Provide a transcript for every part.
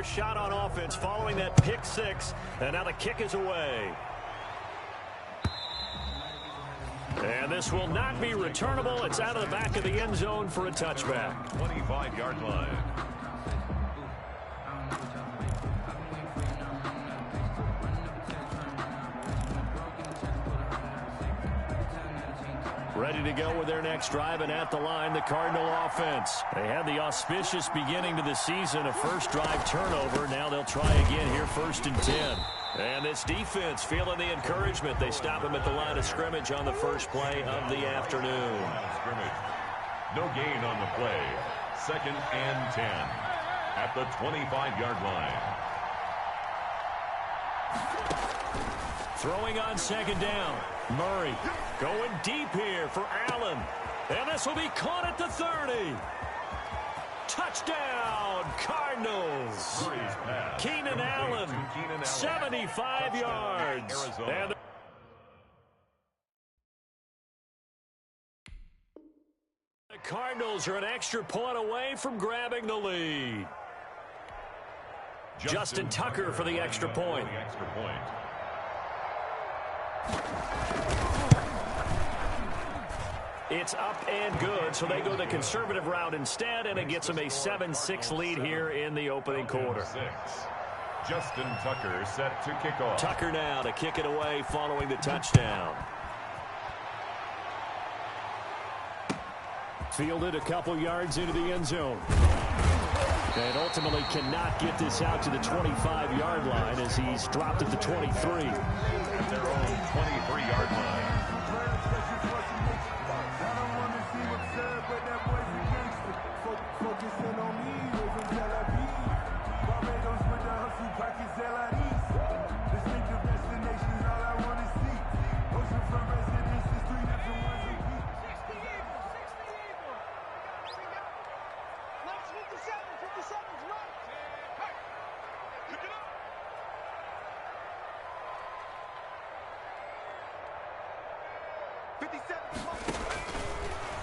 Shot on offense following that pick six, and now the kick is away. And this will not be returnable. It's out of the back of the end zone for a touchback. 25-yard line. Ready to go with their next drive, and at the line, the Cardinal offense. They had the auspicious beginning to the season, a first drive turnover. Now they'll try again here, 1st and 10. And this defense feeling the encouragement. They stop him at the line of scrimmage on the first play of the afternoon. No gain on the play. 2nd and 10 at the 25-yard line. Throwing on 2nd down. Murray going deep here for Allen. And this will be caught at the 30. Touchdown, Cardinals. Keenan Allen, 75 yards. And the Cardinals are an extra point away from grabbing the lead. Justin Tucker for the extra point. It's up and good, so they go the conservative route instead, and it gets them a 7-6 lead here in the opening quarter. Justin Tucker set to kick off. Tucker now to kick it away following the touchdown. Fielded a couple yards into the end zone. And ultimately cannot get this out to the 25-yard line as he's dropped at the 23. At their own 23-yard line.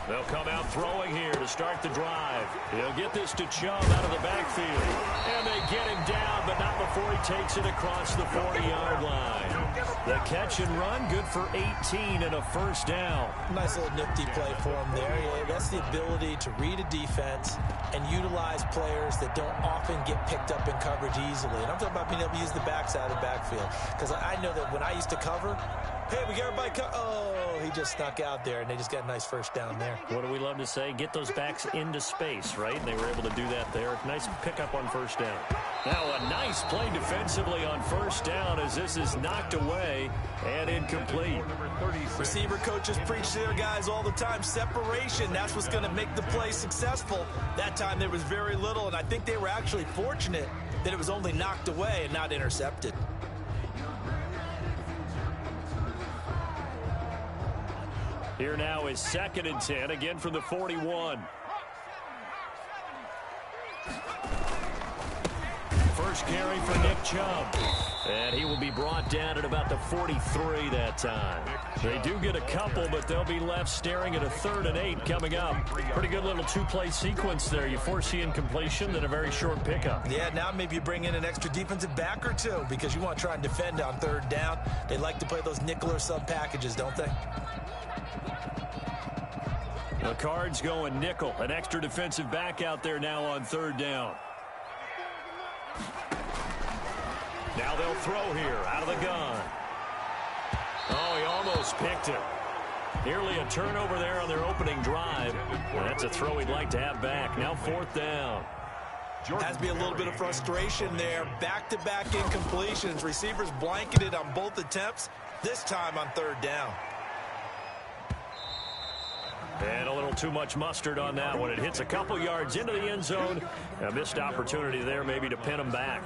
They'll come out throwing here to start the drive. He'll get this to Chubb out of the backfield. And they get him down, but not before he takes it across the 40-yard line. The catch and run, good for 18 and a first down. Nice little nifty play for him there. Yeah, that's the ability to read a defense and utilize players that don't often get picked up in coverage easily. And I'm talking about being able to use the backside of the backfield. Because I know that when I used to cover, hey, we got everybody oh, he just snuck out there, and they just got a nice first down there. What do we love to say? Get those backs into space, right? And they were able to do that there. Nice pickup on first down. Now a nice play defensively on first down as this is knocked away and incomplete. Receiver coaches preach to their guys all the time. Separation, that's what's going to make the play successful. That time there was very little, and I think they were actually fortunate that it was only knocked away and not intercepted. Here now is 2nd and 10, again from the 41. First carry for Nick Chubb. And he will be brought down at about the 43 that time. They do get a couple, but they'll be left staring at a 3rd and 8 coming up. Pretty good little two-play sequence there. You foresee incompletion, then a very short pickup. Yeah, now maybe you bring in an extra defensive back or two because you want to try and defend on 3rd down. They like to play those nickel or sub packages, don't they? The Cards going nickel. An extra defensive back out there now on 3rd down. Now they'll throw here out of the gun. Oh, he almost picked it. Nearly a turnover there on their opening drive. Well, that's a throw he'd like to have back. Now 4th down. Has to be a little bit of frustration there. Back-to-back incompletions. Receivers blanketed on both attempts, this time on 3rd down. And a little too much mustard on that one. It hits a couple yards into the end zone. A missed opportunity there maybe to pin him back.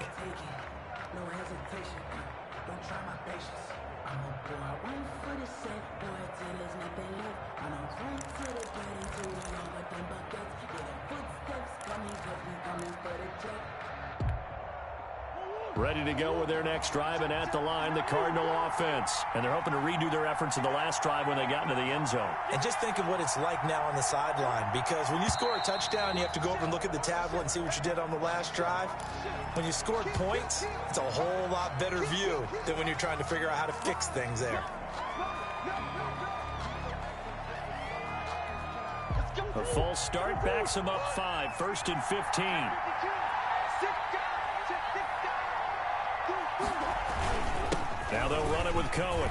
Ready to go with their next drive, and at the line, the Cardinal offense. And they're hoping to redo their efforts in the last drive when they got into the end zone. And just think of what it's like now on the sideline, because when you score a touchdown, you have to go over and look at the tablet and see what you did on the last drive. When you scored points, it's a whole lot better view than when you're trying to figure out how to fix things there. A false start backs them up 5, 1st and 15. Now they'll run it with Cohen.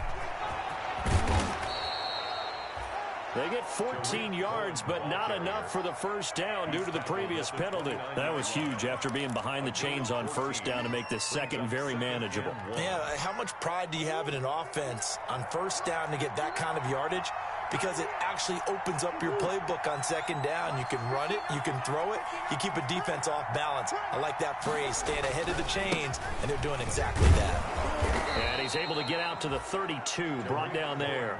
They get 14 yards, but not enough for the first down due to the previous penalty. That was huge after being behind the chains on first down to make this second very manageable. Yeah, how much pride do you have in an offense on first down to get that kind of yardage? Because it actually opens up your playbook on second down. You can run it, you can throw it, you keep a defense off balance. I like that phrase, staying ahead of the chains, and they're doing exactly that. And he's able to get out to the 32, brought down there.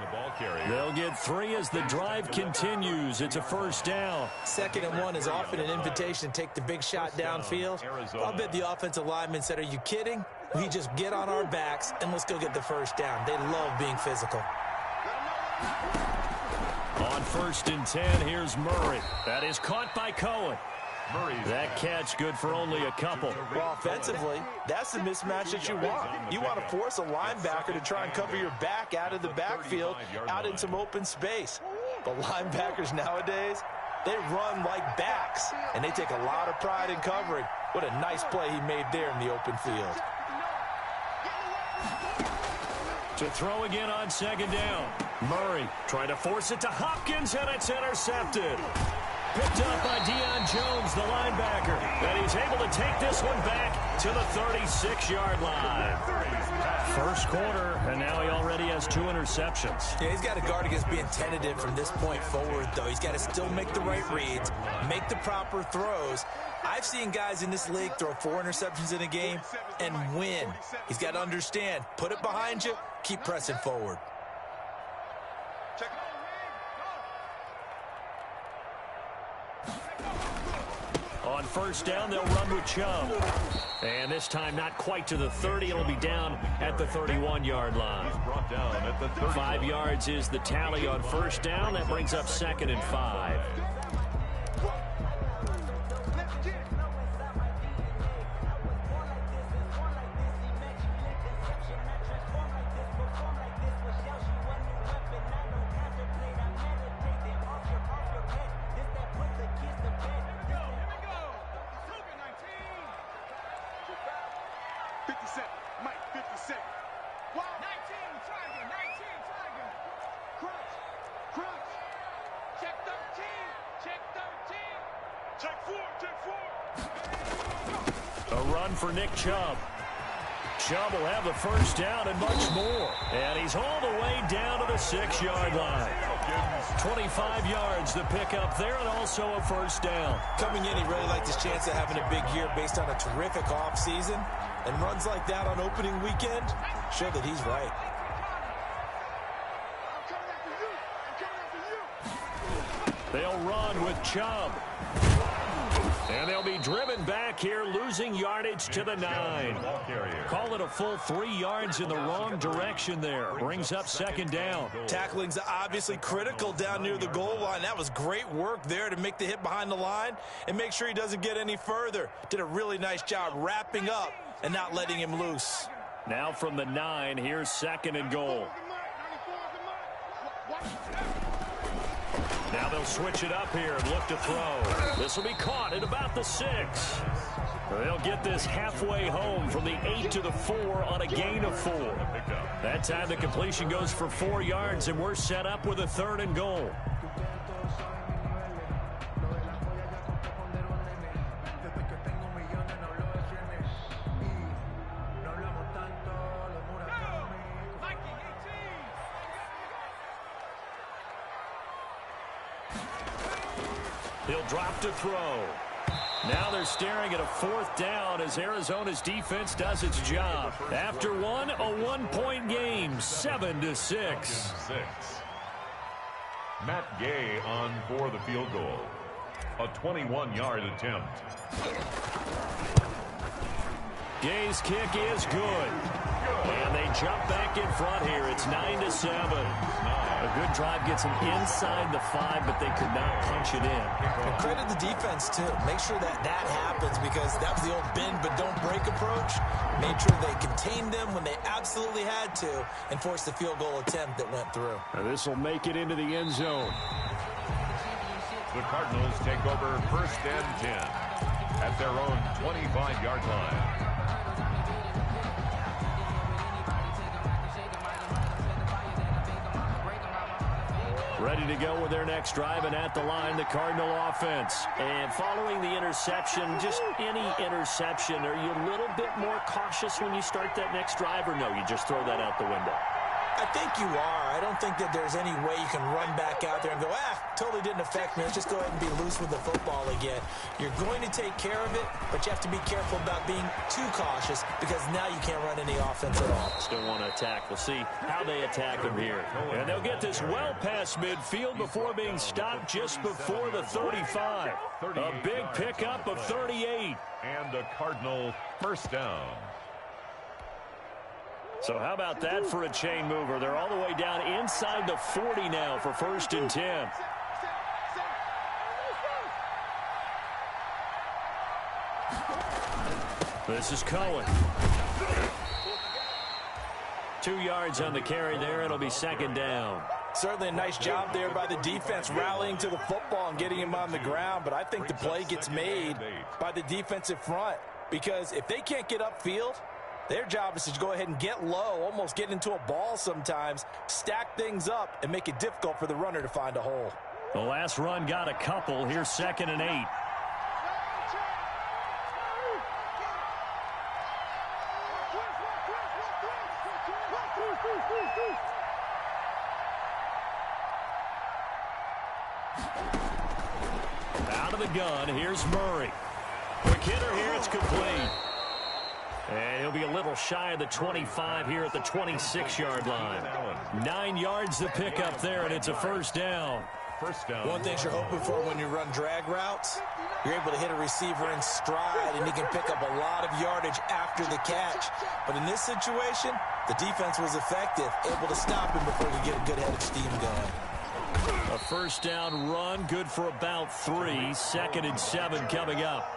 They'll get 3 as the drive continues. It's a first down. 2nd and 1 is often an invitation to take the big shot downfield. I'll bet the offensive lineman said, are you kidding? We just get on our backs and let's go get the first down. They love being physical. On 1st and 10, here's Murray. That is caught by Cohen. That catch good for only a couple. Well, offensively, that's the mismatch that you want. You want to force a linebacker to try and cover your back out of the backfield, out in some open space. But linebackers nowadays, they run like backs, and they take a lot of pride in covering. What a nice play he made there in the open field. To throw again on 2nd down. Murray trying to force it to Hopkins, and it's intercepted. Picked up by Deion Jones, the linebacker. And he's able to take this one back to the 36-yard line. First quarter, and now he already has 2 interceptions. Yeah, he's got to guard against being tentative from this point forward, though. He's got to still make the right reads, make the proper throws. I've seen guys in this league throw 4 interceptions in a game and win. He's got to understand, put it behind you, keep pressing forward. On first down, they'll run with Chubb. And this time not quite to the 30. It'll be down at the 31-yard line. 5 yards is the tally on first down. That brings up 2nd and 5. For Nick Chubb. Chubb will have the first down and much more. And he's all the way down to the 6-yard line. 25 yards to pick up there, and also a first down. Coming in, he really liked his chance of having a big year based on a terrific offseason. And runs like that on opening weekend show that he's right. They'll run with Chubb. And they'll be driven back here, losing yardage to the 9. Call it a full 3 yards in the wrong direction there. Brings up 2nd down. Tackling's obviously critical down near the goal line. That was great work there to make the hit behind the line and make sure he doesn't get any further. Did a really nice job wrapping up and not letting him loose. Now from the 9, here's 2nd and goal. Now they'll switch it up here and look to throw. This will be caught at about the 6. They'll get this halfway home from the 8 to the 4 on a gain of 4. That time the completion goes for 4 yards, and we're set up with a 3rd and goal. He'll drop to throw. Now they're staring at a 4th down as Arizona's defense does its job. After one, a 1-point game, 7-6. Matt Gay on for the field goal. A 21-yard attempt. Gay's kick is good. And they jump back in front here. It's 9-7. A good drive gets them inside the 5, but they could not punch it in. And credit the defense, too. Make sure that happens, because that was the old bend but don't break approach. Made sure they contained them when they absolutely had to and forced the field goal attempt that went through. Now this will make it into the end zone. The Cardinals take over 1st and 10 at their own 25-yard line. Ready to go with their next drive, and at the line, the Cardinal offense. And following the interception, just any interception, are you a little bit more cautious when you start that next drive, or no, you just throw that out the window? I think you are. I don't think that there's any way you can run back out there and go, totally didn't affect me. Let's just go ahead and be loose with the football again. You're going to take care of it, but you have to be careful about being too cautious, because now you can't run any offense at all. Still want to attack. We'll see how they attack him here. And they'll get this well past midfield before being stopped just before the 35. A big pickup of 38. And a Cardinal first down. So how about that for a chain mover? They're all the way down inside the 40 now for 1st and 10. This is Cohen. 2 yards on the carry there. It'll be 2nd down. Certainly a nice job there by the defense, rallying to the football and getting him on the ground. But I think the play gets made by the defensive front, because if they can't get upfield, their job is to go ahead and get low, almost get into a ball sometimes, stack things up, and make it difficult for the runner to find a hole. The last run got a couple. Here's 2nd and 8. Out of the gun, here's Murray. Quick hitter here, it's complete. And he'll be a little shy of the 25 here at the 26-yard line. 9 yards to pick up there, and it's a first down. One thing you're hoping for when you run drag routes, you're able to hit a receiver in stride, and he can pick up a lot of yardage after the catch. But in this situation, the defense was effective, able to stop him before he could get a good head of steam going. A first down run, good for about 3. 2nd and 7 coming up.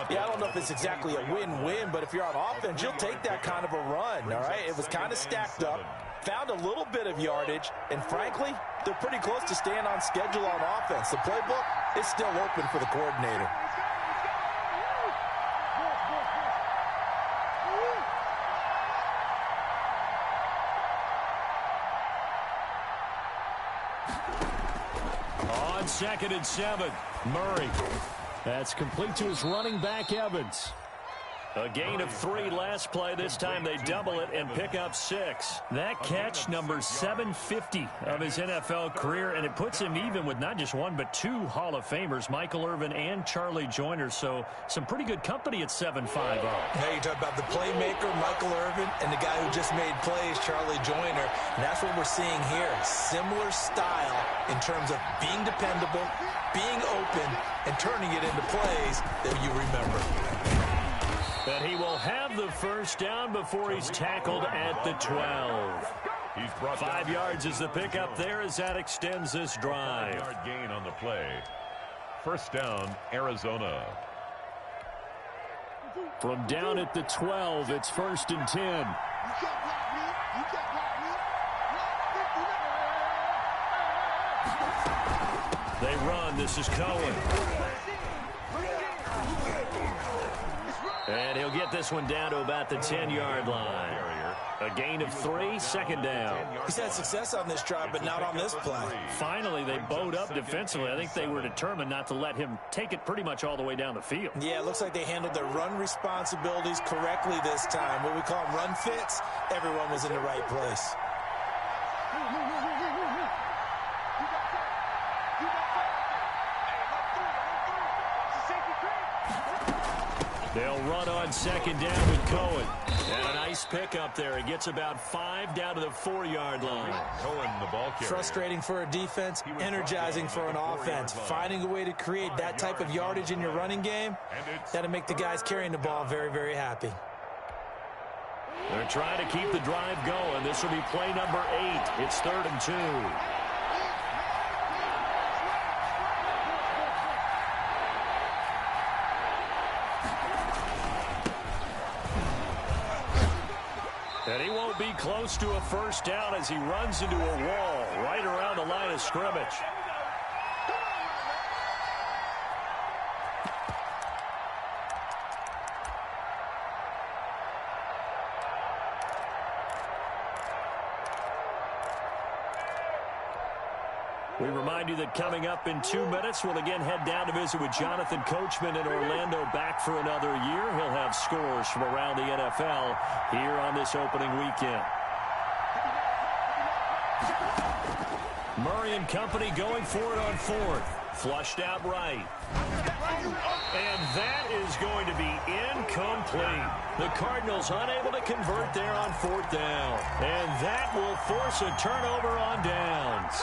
Yeah, I don't know if it's exactly a win-win, but if you're on offense, you'll take that kind of a run, all right? It was kind of stacked up, found a little bit of yardage, and frankly, they're pretty close to staying on schedule on offense. The playbook is still open for the coordinator. On 2nd and 7, Murray. That's complete to his running back, Evans. A gain of 3 last play. This time they double it and pick up 6. That catch, number 750 of his NFL career, and it puts him even with not just 1 but 2 Hall of Famers, Michael Irvin and Charlie Joyner. So some pretty good company at 7'5". Now you talk about the playmaker, Michael Irvin, and the guy who just made plays, Charlie Joyner. And that's what we're seeing here. Similar style in terms of being dependable, being open, and turning it into plays that you remember. And he will have the first down before he's tackled at the 12. 5 yards is the pickup there as that extends this drive. 5-yard gain on the play. First down, Arizona. From down at the 12, it's 1st and 10. They run. This is Cohen. And he'll get this one down to about the 10-yard line. A gain of 3, 2nd down. He's had success on this drive, but not on this play. Finally, they bowed up defensively. I think they were determined not to let him take it pretty much all the way down the field. Yeah, it looks like they handled their run responsibilities correctly this time. What we call run fits, everyone was in the right place. They'll run on 2nd down with Cohen. And a nice pickup there. It gets about 5 down to the 4-yard line. Cohen, the ball carrier. Frustrating for a defense, energizing for an offense. Finding a way to create that type of yardage in your running game, that'll make the guys carrying the ball very, very happy. They're trying to keep the drive going. This will be play number 8. It's 3rd and 2. And he won't be close to a first down as he runs into a wall right around the line of scrimmage. We remind you that coming up in 2 minutes, we'll again head down to visit with Jonathan Coachman in Orlando, back for another year. He'll have scores from around the NFL here on this opening weekend. Murray and company going for it on 4th. Flushed out right. And that is going to be incomplete. The Cardinals unable to convert there on 4th down. And that will force a turnover on downs.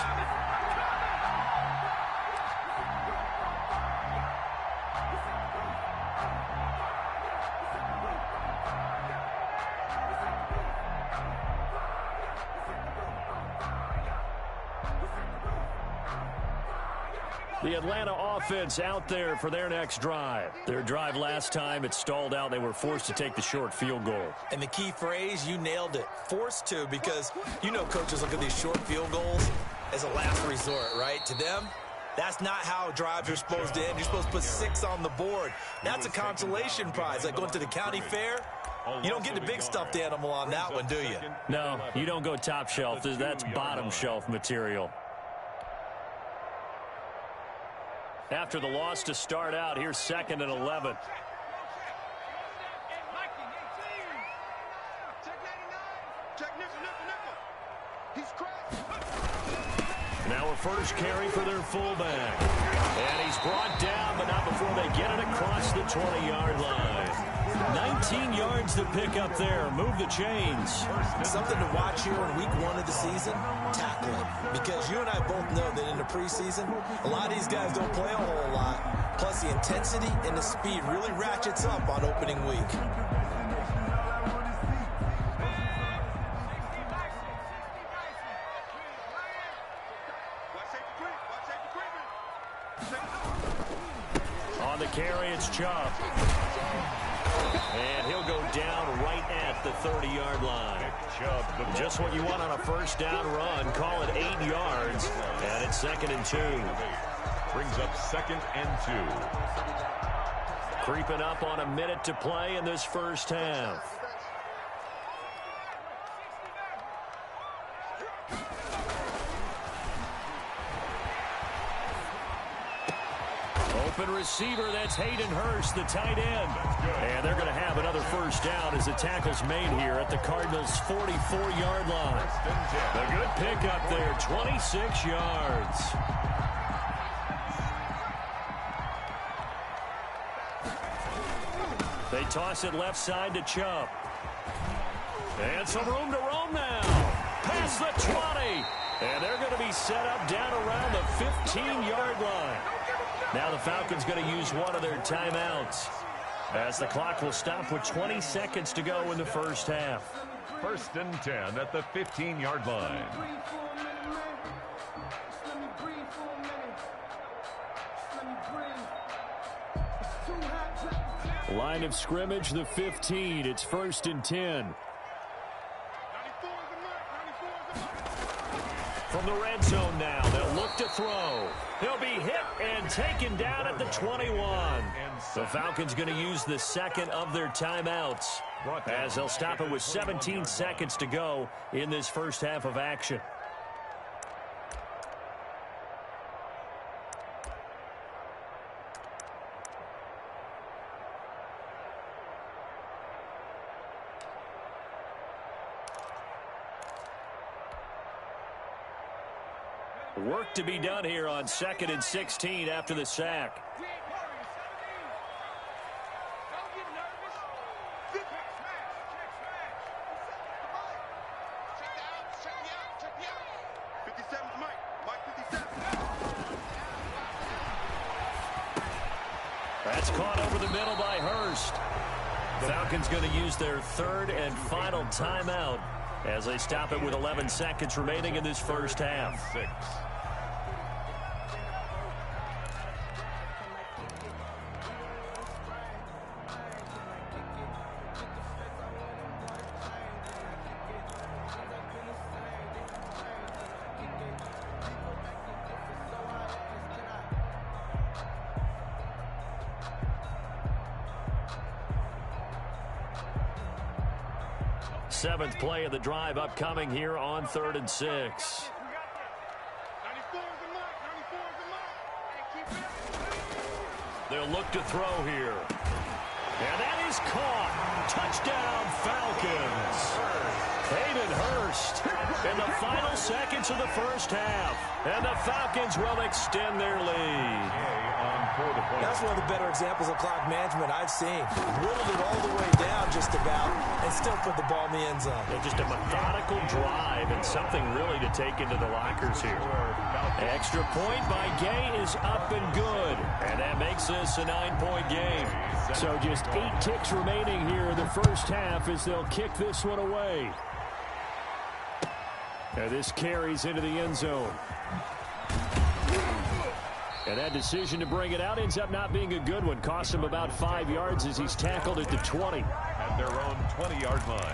The Atlanta offense out there for their next drive. Their drive last time, it stalled out. They were forced to take the short field goal. And the key phrase, you nailed it. Forced to, because you know coaches look at these short field goals as a last resort, right? To them, that's not how drives are supposed to end. You're supposed to put 6 on the board. That's a consolation prize, like going to the county fair. You don't get the big stuffed animal on that one, do you? No, you don't go top shelf. That's bottom shelf material. After the loss to start out, here's 2nd and 11. Now a first carry for their fullback. And he's brought down, but not before they get it across the 20-yard line. 19 yards to pick up there. Move the chains. Something to watch here in week 1 of the season, tackling. Because you and I both know that in the preseason, a lot of these guys don't play a whole lot. Plus the intensity and the speed really ratchets up on opening week. On the carry, it's Chubb. And he'll go down right at the 30-yard line. Just what you want on a first down run. Call it 8 yards. And it's 2nd and 2. Brings up 2nd and 2. Creeping up on a minute to play in this first half. Open receiver, that's Hayden Hurst, the tight end. And they're going to have another first down as the tackle's made here at the Cardinals' 44-yard line. A good pickup there, 26 yards. They toss it left side to Chubb. And some room to roam now. Past the 20. And they're going to be set up down around the 15-yard line. Now the Falcons going to use one of their timeouts as the clock will stop with 20 seconds to go in the first half. 1st and 10 at the 15-yard line. Line of scrimmage, the 15. It's 1st and 10. From the red zone now, they'll look to throw. He'll be hit and taken down at the 21. The Falcons going to use the 2nd of their timeouts as they'll stop it with 17 seconds to go in this first half of action. Work to be done here on 2nd and 16 after the sack. That's caught over the middle by Hurst. Falcons going to use their third and final timeout as they stop it with 11 seconds remaining in this first half. 6. Seventh play of the drive upcoming here on 3rd and 6. They'll look to throw here. And that is caught. Touchdown, Falcons. Hayden Hurst in the final seconds of the first half. And the Falcons will extend their lead. That's one of the better examples of clock management I've seen. Whittled it all the way down just about and still put the ball in the end zone. Yeah, just a methodical drive and something really to take into the lockers here. Extra point by Gay is up and good. And that makes this a 9-point game. So just 8 ticks remaining here in the first half as they'll kick this one away. And this carries into the end zone. And that decision to bring it out ends up not being a good one. Costs him about 5 yards as he's tackled at the 20. At their own 20-yard line.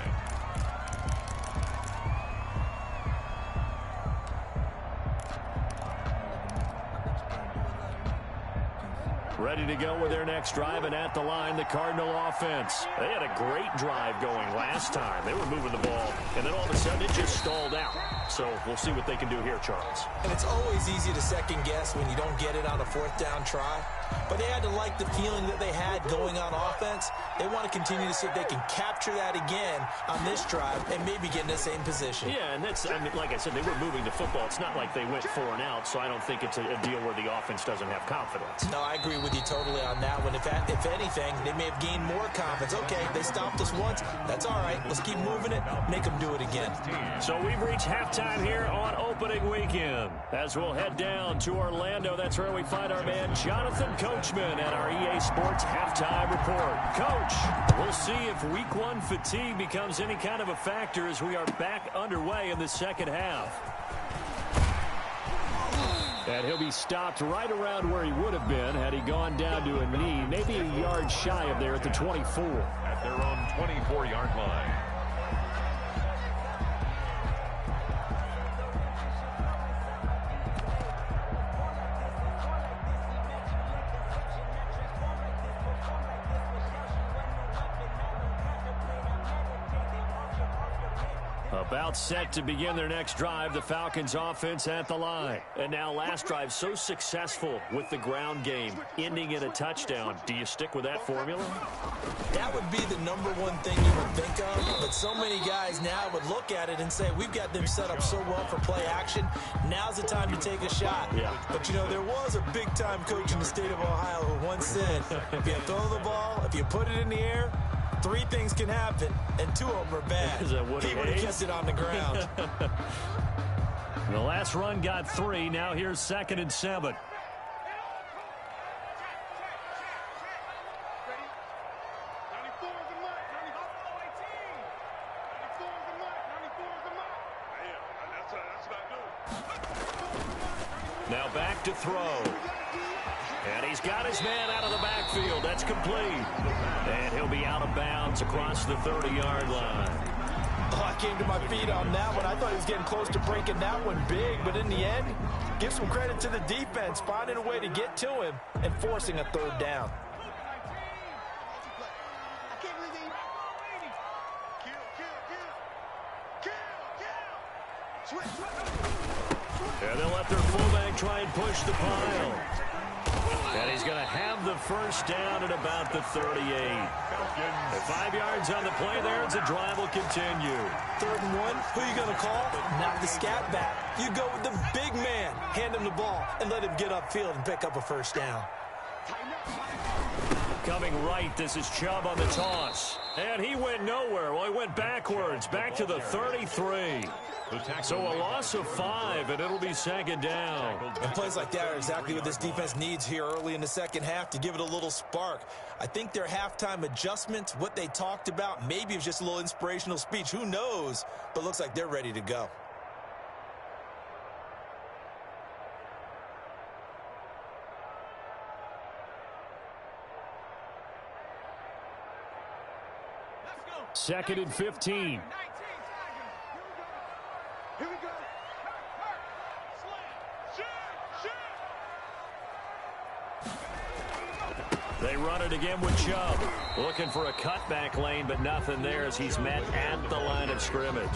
Ready to go with their next drive, and at the line, the Cardinal offense. They had a great drive going last time. They were moving the ball, and then all of a sudden it just stalled out. So we'll see what they can do here, Charles. And it's always easy to second guess when you don't get it on a 4th down try. But they had to like the feeling that they had going on offense. They want to continue to see if they can capture that again on this drive and maybe get in the same position. Yeah, and that's, I mean, like I said, they were moving the football. It's not like they went 4 and out, so I don't think it's a deal where the offense doesn't have confidence. No, I agree with you totally on that one. If anything, they may have gained more confidence. Okay, they stopped us once. That's all right. Let's keep moving it. Make them do it again. So we've reached halftime here on opening weekend. As we'll head down to Orlando, that's where we find our man Jonathan Coachman at our EA Sports Halftime Report. Coach, we'll see if Week 1 fatigue becomes any kind of a factor as we are back underway in the second half. And he'll be stopped right around where he would have been had he gone down to a knee, maybe a yard shy of there at the 24. At their own 24-yard line. About set to begin their next drive, the Falcons offense at the line. And now last drive so successful with the ground game, ending in a touchdown. Do you stick with that formula? That would be the #1 thing you would think of, but so many guys now would look at it and say, we've got them set up so well for play action. Now's the time to take a shot. Yeah. But, you know, there was a big-time coach in the state of Ohio who once said, if you throw the ball, if you put it in the air, 3 things can happen, and 2 of them are bad. Is that what he would have kept it on the ground. The last run got 3. Now here's 2nd and 7. Now back to throw. And he's got his man out of the backfield. That's complete. And he'll be out of bounds across the 30-yard line. Oh, I came to my feet on that one. I thought he was getting close to breaking that one big, but in the end, give some credit to the defense, finding a way to get to him and forcing a 3rd down. And they'll let their fullback try and push the pile. And he's going to have the first down at about the 38. 5 yards on the play there as the drive will continue. 3rd and 1, who are you going to call? Not the scat back. You go with the big man. Hand him the ball and let him get upfield and pick up a first down. Coming right, this is Chubb on the toss. And he went nowhere. Well, he went backwards, back to the 33. So a loss of 5, and it'll be second down. And plays like that are exactly what this defense needs here early in the second half to give it a little spark. I think their halftime adjustments, what they talked about, maybe it was just a little inspirational speech. Who knows? But looks like they're ready to go. Second and 15. They run it again with Chubb. Looking for a cutback lane, but nothing there as he's met at the line of scrimmage.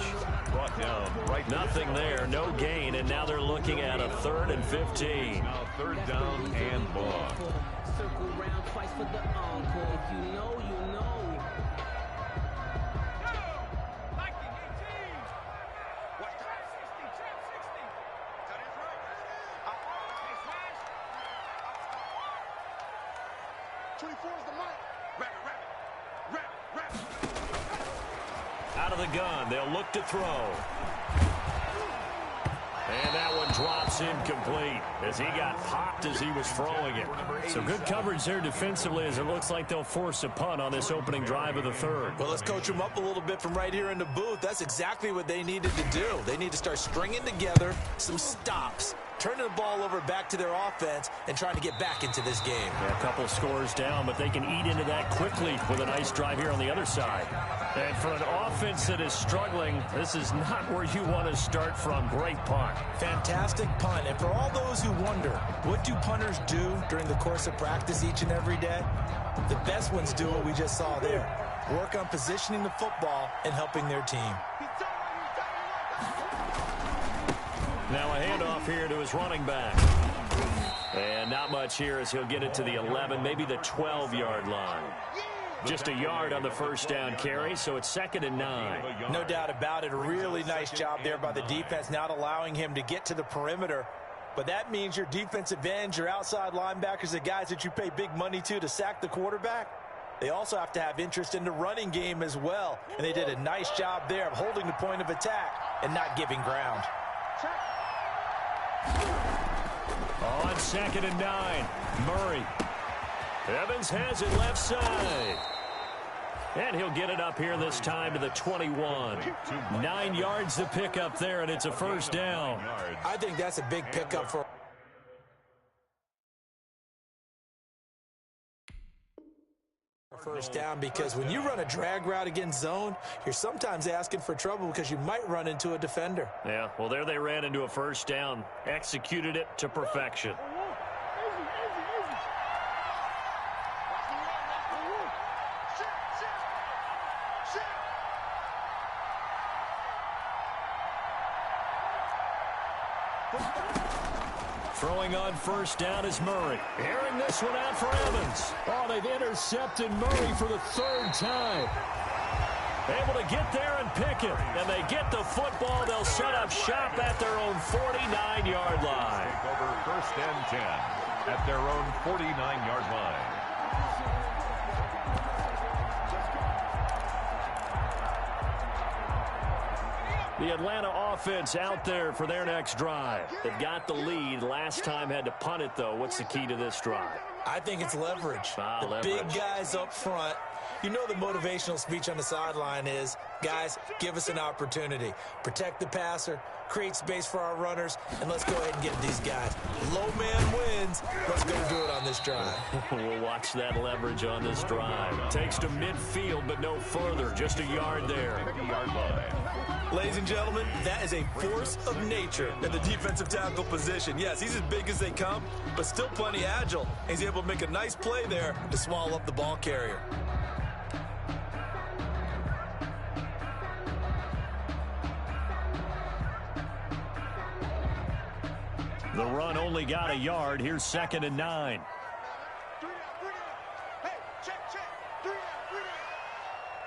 Brought down right. Nothing there, no gain, and now they're looking at a 3rd and 15. Now 3rd down and long. Circle round twice for the encore. If you know, you know. Out of the gun, they'll look to throw. And that one drops incomplete as he got popped as he was throwing it. So good coverage there defensively as it looks like they'll force a punt on this opening drive of the 3rd. Well, let's coach them up a little bit from right here in the booth. That's exactly what they needed to do. They need to start stringing together some stops, turning the ball over back to their offense, and trying to get back into this game. Yeah, a couple scores down, but they can eat into that quickly with a nice drive here on the other side. And for an offense that is struggling, this is not where you want to start from. Great punt. Fantastic punt. And for all those who wonder, what do punters do during the course of practice each and every day? The best ones do what we just saw there. Work on positioning the football and helping their team. Now a handoff here to his running back. And not much here as he'll get it to the 11, maybe the 12-yard line. Just a yard on the first down carry, so it's 2nd and 9. No doubt about it. A really nice job there by the defense, not allowing him to get to the perimeter. But that means your defensive ends, your outside linebackers, the guys that you pay big money to sack the quarterback, they also have to have interest in the running game as well. And they did a nice job there of holding the point of attack and not giving ground. On 2nd and 9, Murray. Evans has it left side. And he'll get it up here this time to the 21. 9 yards to pick up there, and it's a first down. I think that's a big pickup for first down, because when you run a drag route against zone, you're sometimes asking for trouble because you might run into a defender. Yeah, well, there they ran into a first down, executed it to perfection. Throwing on first down is Murray. Airing this one out for Evans. Oh, they've intercepted Murray for the 3rd time. Able to get there and pick it. And they get the football. They'll set up shop at their own 49-yard line. Take over 1st and 10 at their own 49-yard line. The Atlanta offense out there for their next drive. They've got the lead. Last time had to punt it, though. What's the key to this drive? I think it's leverage. The Leverage. big guys up front. You know the motivational speech on the sideline is, guys, give us an opportunity. Protect the passer, create space for our runners, and let's go ahead and get these guys. Low man wins. Let's go do it on this drive. We'll watch that leverage on this drive. Takes to midfield, but no further. Just a yard there. 50-yard line. Ladies and gentlemen, that is a force of nature in the defensive tackle position. Yes, he's as big as they come, but still plenty agile. He's able to make a nice play there to swallow up the ball carrier. The run only got a yard. Here's 2nd and 9. Hey, check. 3 out.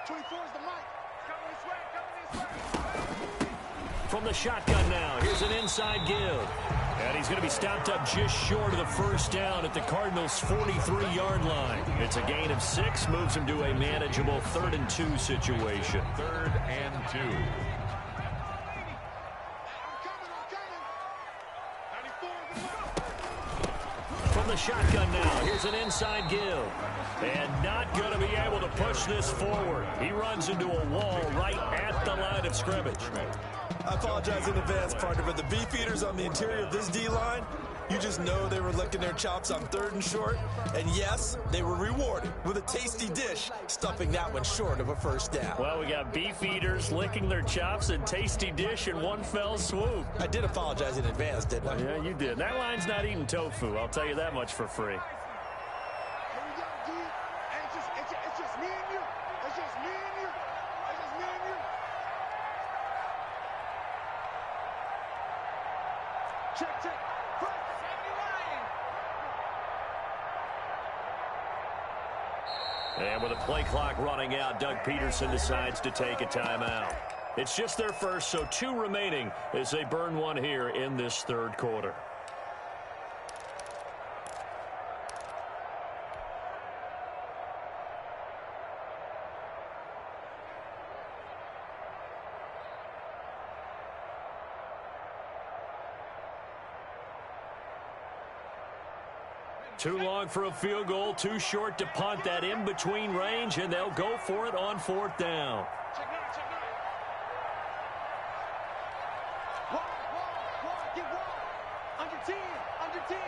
24 is the mic. Coming this way. From the shotgun now, here's an inside give. And he's going to be stopped up just short of the first down at the Cardinals' 43-yard line. It's a gain of 6, moves him to a manageable 3rd and 2 situation. 3rd and 2. the shotgun now. Here's an inside give. And not going to be able to push this forward. He runs into a wall right at the line of scrimmage. I apologize in advance, partner, but the beefeaters on the interior of this D-line, you just know they were licking their chops on 3rd and short. And yes, they were rewarded with a tasty dish, stuffing that one short of a first down. Well, we got beefeaters licking their chops and tasty dish in one fell swoop. I did apologize in advance, didn't I? Yeah, you did. That line's not eating tofu. I'll tell you that much for free. Here we go, D. And it's just me and you. It's just me and you. It's just me and you. Check, check. Front. And with a play clock running out, Doug Peterson decides to take a timeout. It's just their first, so 2 remaining as they burn one here in this 3rd quarter. Too long for a field goal, too short to punt that in-between range, and they'll go for it on 4th down. Check nine, check nine. Wall, get wall. Under 10, 10. 19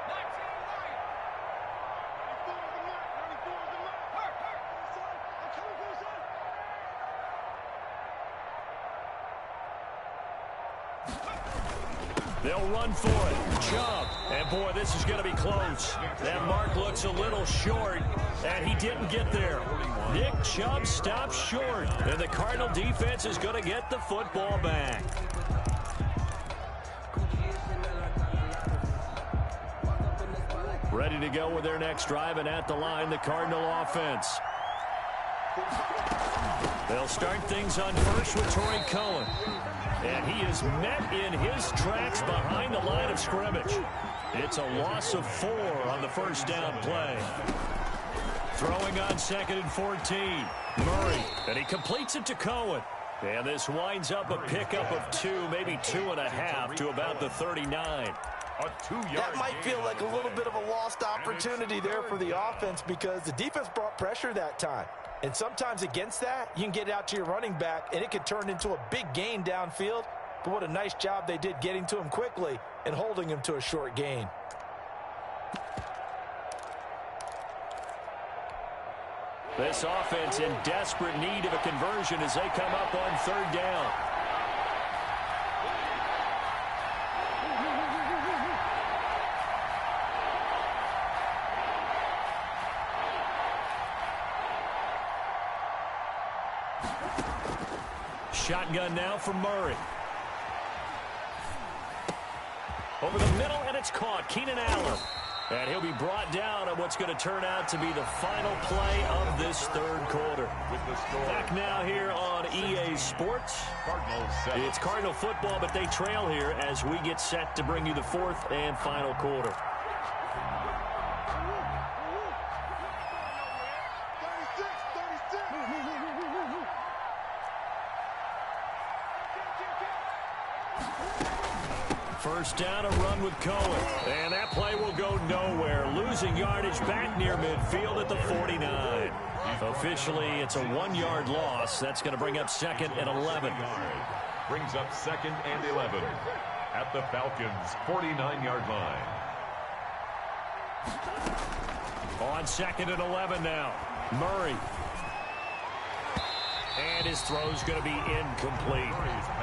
right. 94 is the mark, 94 is the mark. Hurt. Son, I'm coming for you, son. They'll run for it. Chubb. And, boy, this is going to be close. That mark looks a little short, and he didn't get there. Nick Chubb stops short, and the Cardinal defense is going to get the football back. Ready to go with their next drive, and at the line, the Cardinal offense. They'll start things on first with Torrey Cohen. And he is met in his tracks behind the line of scrimmage. It's a loss of 4 on the first down play. Throwing on 2nd and 14. Murray, and he completes it to Cohen. And this winds up a pickup of 2, maybe 2.5 to about the 39. A 2-yard That might feel like a little bit of a lost opportunity there for the offense because the defense brought pressure that time. And sometimes against that, you can get it out to your running back, and it could turn into a big gain downfield. But what a nice job they did getting to him quickly and holding him to a short gain. This offense in desperate need of a conversion as they come up on 3rd down. Shotgun now for Murray. Over the middle, and it's caught. Keenan Allen. And he'll be brought down on what's going to turn out to be the final play of this 3rd quarter. Back now here on EA Sports. It's Cardinal football, but they trail here as we get set to bring you the 4th and final quarter. 1st down, a run with Cohen. And that play will go nowhere. Losing yardage back near midfield at the 49. Officially, it's a 1-yard loss. That's going to bring up 2nd and 11. Brings up 2nd and 11 at the Falcons' 49-yard line. On 2nd and 11 now. Murray. And his throw's going to be incomplete.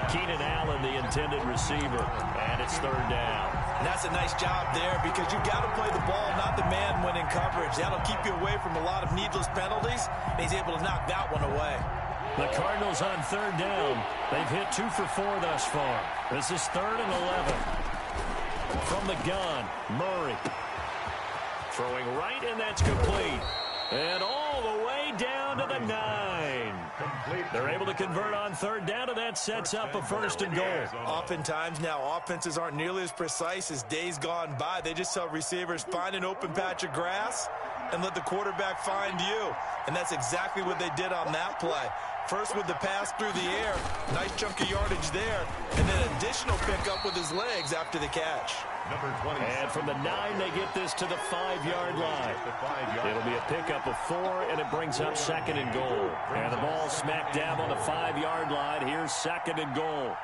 Keenan Allen, the intended receiver. And it's 3rd down. And that's a nice job there because you've got to play the ball, not the man when in coverage. That'll keep you away from a lot of needless penalties. And he's able to knock that one away. The Cardinals on 3rd down. They've hit 2 for 4 thus far. This is 3rd and 11. From the gun, Murray. Throwing right, and that's complete. And all the way down to the 9. They're able to convert on 3rd down, and that sets up a 1st and goal. Oftentimes now, offenses aren't nearly as precise as days gone by. They just tell receivers, find an open patch of grass and let the quarterback find you. And that's exactly what they did on that play. First with the pass through the air. Nice chunk of yardage there. And then additional pickup with his legs after the catch. Number 20. And from the 9, they get this to the 5-yard line. It'll be a pickup of 4, and it brings up 2nd and goal. And the ball smack dab on the 5-yard line. Here's 2nd and goal.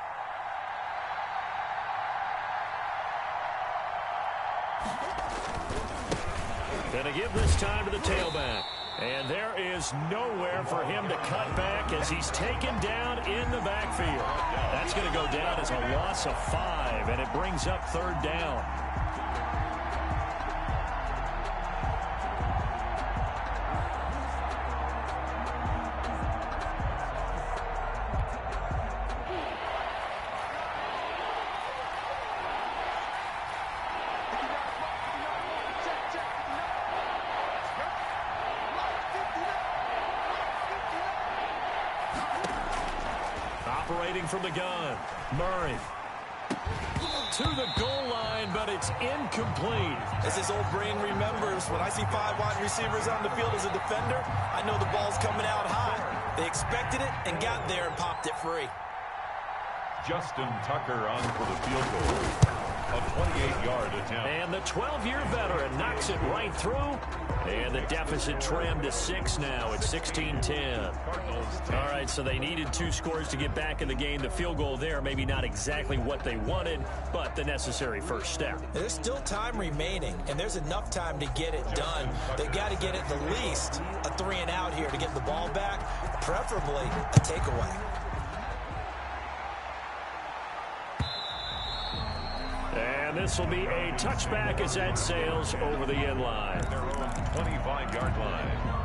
Gonna give this time to the tailback. And there is nowhere for him to cut back as he's taken down in the backfield. That's going to go down as a loss of 5, and it brings up 3rd down. Operating from the gun, Murray. To the goal line, but it's incomplete. As his old brain remembers, when I see 5 wide receivers on the field as a defender, I know the ball's coming out high. They expected it and got there and popped it free. Justin Tucker on for the field goal. A 28-yard attempt. And the 12-year veteran knocks it right through. And the deficit trimmed to 6 now at 16-10. All right, so they needed 2 scores to get back in the game. The field goal there, maybe not exactly what they wanted, but the necessary first step. There's still time remaining, and there's enough time to get it done. They got to get at the least a 3-and-out here to get the ball back, preferably a takeaway. And this will be a touchback as that sails over the end line. Their own 25-yard line.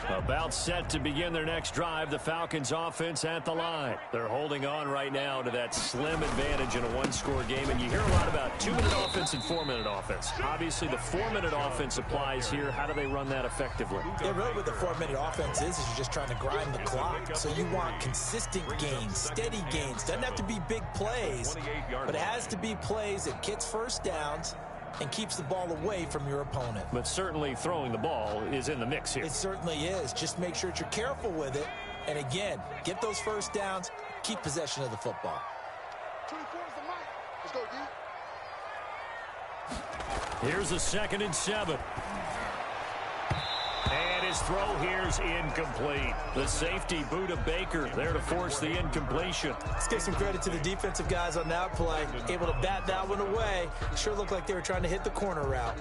About set to begin their next drive, the Falcons offense at the line. They're holding on right now to that slim advantage in a 1-score game, and you hear a lot about 2-minute offense and 4-minute offense. Obviously, the 4-minute offense applies here. How do they run that effectively? Yeah, really what the 4-minute offense is you're just trying to grind the clock. So you want consistent gains, steady gains. Doesn't have to be big plays, but it has to be plays that gets first downs and keeps the ball away from your opponent. But certainly throwing the ball is in the mix here. It certainly is. Just make sure that you're careful with it. And again, get those first downs, keep possession of the football. 24 is the mic. Let's go, D. Here's a 2nd and 7. And his throw here's incomplete. The safety, Buda Baker, there to force the incompletion. Let's give some credit to the defensive guys on that play. Able to bat that one away. Sure looked like they were trying to hit the corner route.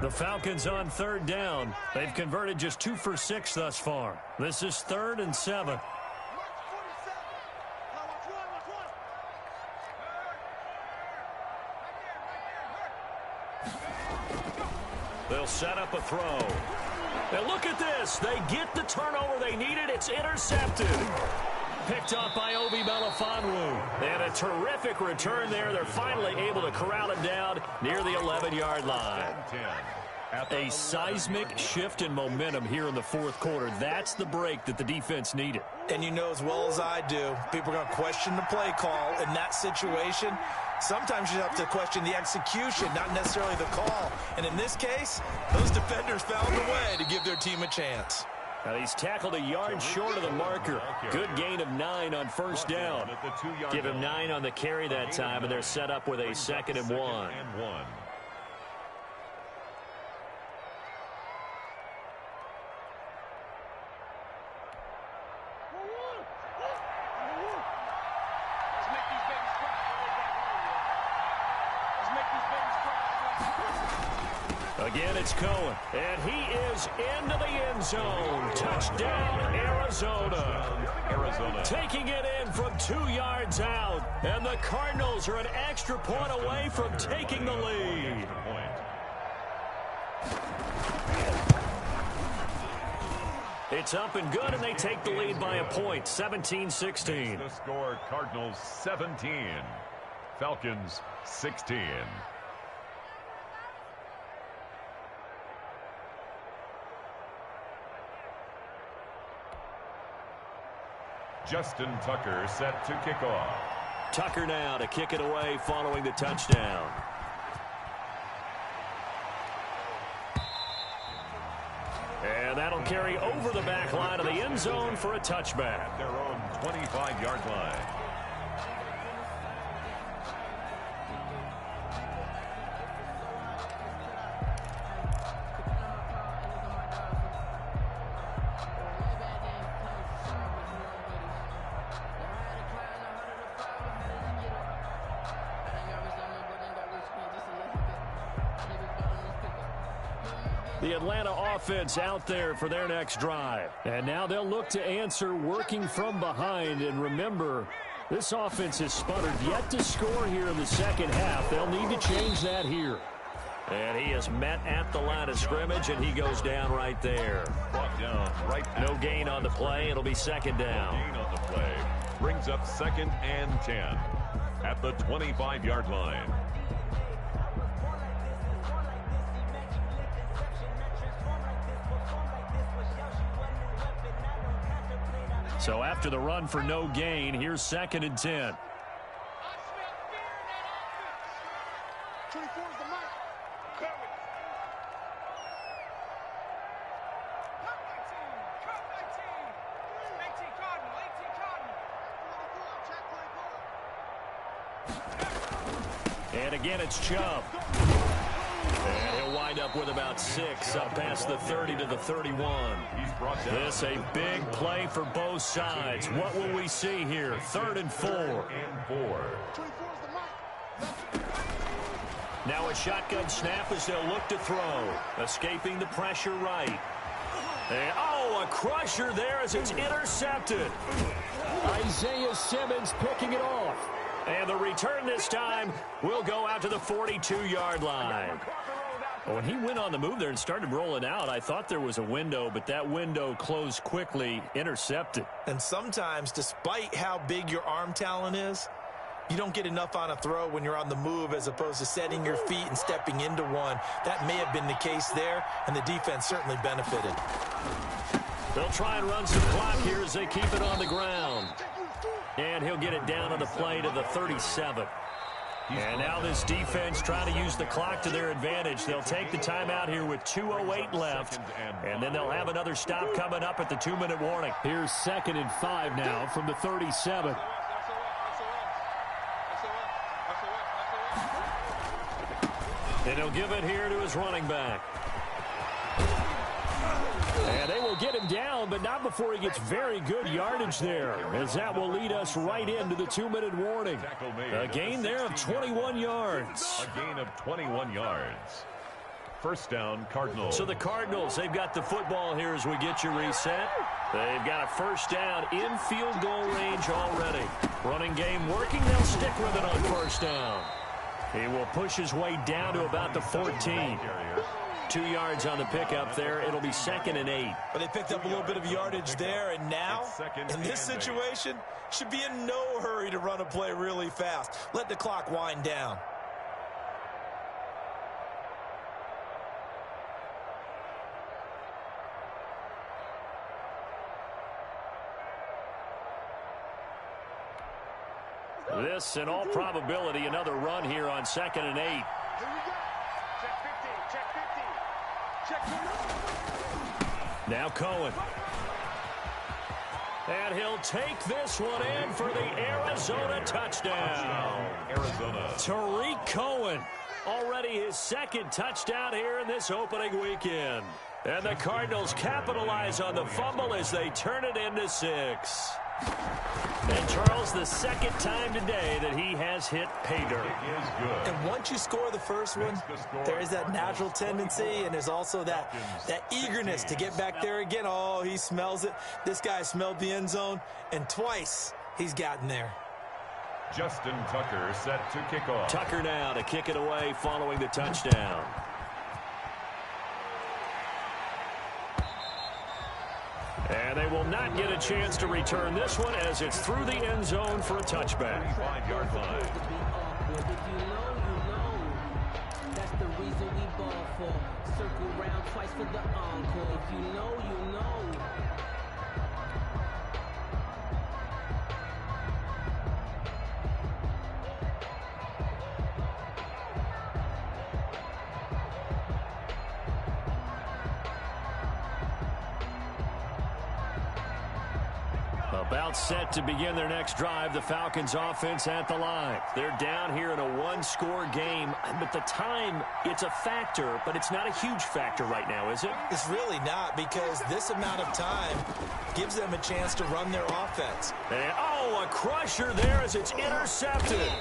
The Falcons on 3rd down. They've converted just 2 for 6 thus far. This is 3rd and 7. They'll set up a throw. And look at this. They get the turnover they needed. It's intercepted. Picked up by Obi Melifonwu. And a terrific return there. They're finally able to corral it down near the 11-yard line. A seismic shift in momentum here in the 4th quarter. That's the break that the defense needed. And you know as well as I do, people are going to question the play call in that situation. Sometimes you have to question the execution, not necessarily the call. And in this case, those defenders found a way to give their team a chance. Now he's tackled a yard short of the marker. Good gain of 9 on first down. Give him 9 on the carry that time, and they're set up with a 2nd and 1. Again, it's Cohen, and he is into the end zone. Touchdown, Arizona. Taking it in from 2 yards out, and the Cardinals are an extra point away from taking the lead. It's up and good, and they take the lead by a point, 17-16. The score, Cardinals 17, Falcons 16. Justin Tucker set to kick off. Tucker now to kick it away following the touchdown. And that'll carry over the back line of the end zone for a touchback. Their own 25-yard line. The Atlanta offense out there for their next drive. And now they'll look to answer working from behind. And remember, this offense has sputtered yet to score here in the second half. They'll need to change that here. And he is met at the line of scrimmage, and he goes down right there. Brought down right. No gain on the play. It'll be second down. No gain on the play. Brings up 2nd and 10 at the 25-yard line. So after the run for no gain, here's 2nd and 10. 24 is the mic. Cover. Cut 19. 18 Cardinal. 18 Cardinal. And again, it's Chubb. And he'll wind up with about 6 up past the 30 to the 31. This a big play for both sides. What will we see here? 3rd and 4. 24 is the mic. Now a shotgun snap as they'll look to throw. Escaping the pressure right. And, oh, a crusher there as it's intercepted. Isaiah Simmons picking it off. And the return this time will go out to the 42-yard line. When he went on the move there and started rolling out, I thought there was a window, but that window closed quickly, intercepted. And sometimes, despite how big your arm talent is, you don't get enough on a throw when you're on the move as opposed to setting your feet and stepping into one. That may have been the case there, and the defense certainly benefited. They'll try and run some clock here as they keep it on the ground. And he'll get it down on the play to the 37. And now this defense trying to use the clock to their advantage. They'll take the timeout here with 2:08 left. And then they'll have another stop coming up at the 2-minute warning. Here's 2nd and 5 now from the 37. And he'll give it here to his running back. And they will get him down, but not before he gets very good yardage there, as that will lead us right into the 2-minute warning. A gain there of 21 yards. A gain of 21 yards. First down, Cardinals. So the Cardinals, they've got the football here as we get you reset. They've got a first down in field goal range already. Running game working, they'll stick with it on first down. He will push his way down to about the 14. 2 yards on the pickup there. It'll be 2nd and 8. But they picked up a little bit of yardage there, and now, in this situation, should be in no hurry to run a play really fast. Let the clock wind down. This, in all probability, another run here on 2nd and 8. Here we go. Check 15. Check 50. Check 20. Now Cohen. And he'll take this one in for the Arizona touchdown. Arizona. Tariq Cohen, already his 2nd touchdown here in this opening weekend. And the Cardinals capitalize on the fumble as they turn it into 6. And Charles, the 2nd time today that he has hit pay dirt. It is good. And once you score the first one, there is that natural tendency, and there's also that eagerness to get back there again. Oh, he smells it. This guy smelled the end zone, and twice he's gotten there. Justin Tucker set to kick off. Tucker now to kick it away following the touchdown. And they will not get a chance to return this one as it's through the end zone for a touchback. 5-yard line. If you know, you know. That's the reason we ball for. Circle round twice for the encore. If you know, you know. About set to begin their next drive, the Falcons offense at the line. They're down here in a one-score game, but the time, it's a factor, but it's not a huge factor right now, is it? It's really not, because this amount of time gives them a chance to run their offense. And, a crusher there as it's intercepted.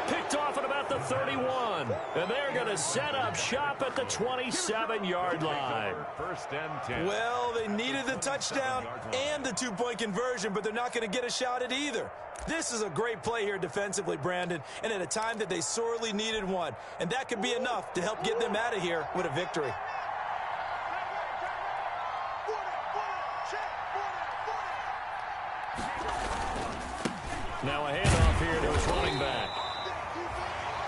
Picked off at about the 31. And they're going to set up shop at the 27-yard line. First and 10. Well, they needed the touchdown and the two-point conversion, but they're not going to get a shot at either. This is a great play here defensively, Brandon, and at a time that they sorely needed one. And that could be enough to help get them out of here with a victory. Now a handoff here to his running back.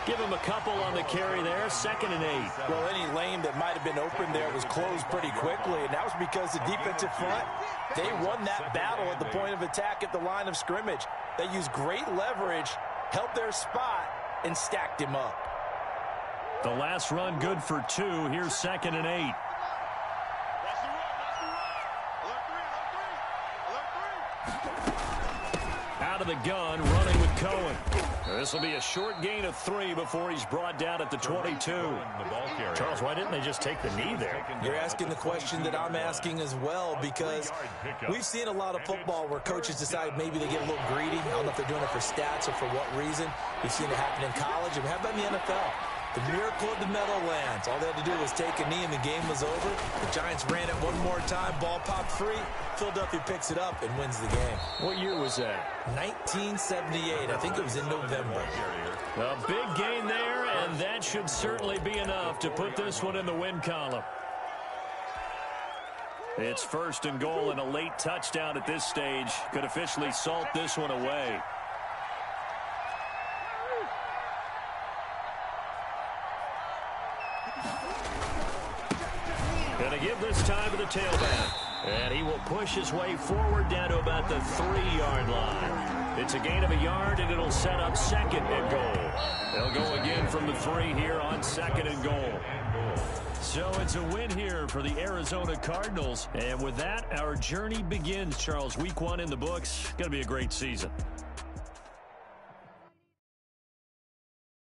Give him a couple on the carry there, 2nd and 8. Well, any lane that might have been open there was closed pretty quickly, and that was because the defensive front, they won that battle at the point of attack at the line of scrimmage. They used great leverage, helped their spot, and stacked him up. The last run good for 2. Here's 2nd and 8. Out of the gun, running with Cohen. This will be a short gain of 3 before he's brought down at the 22. Charles, why didn't they just take the knee there? You're asking the question that I'm asking as well, because we've seen a lot of football where coaches decide maybe they get a little greedy. I don't know if they're doing it for stats or for what reason. We've seen it happen in college, and how about in the NFL? The miracle of the Meadowlands. All they had to do was take a knee and the game was over. The Giants ran it one more time. Ball popped free. Philadelphia picks it up and wins the game. What year was that? 1978. I think it was in November. A big gain there, and that should certainly be enough to put this one in the win column. It's 1st and goal, and a late touchdown at this stage could officially salt this one away. Going to give this time to the tailback. And he will push his way forward down to about the 3-yard line. It's a gain of a yard, and it'll set up 2nd and goal. They'll go again from the 3 here on 2nd and goal. So it's a win here for the Arizona Cardinals. And with that, our journey begins, Charles. Week 1 in the books. Going to be a great season.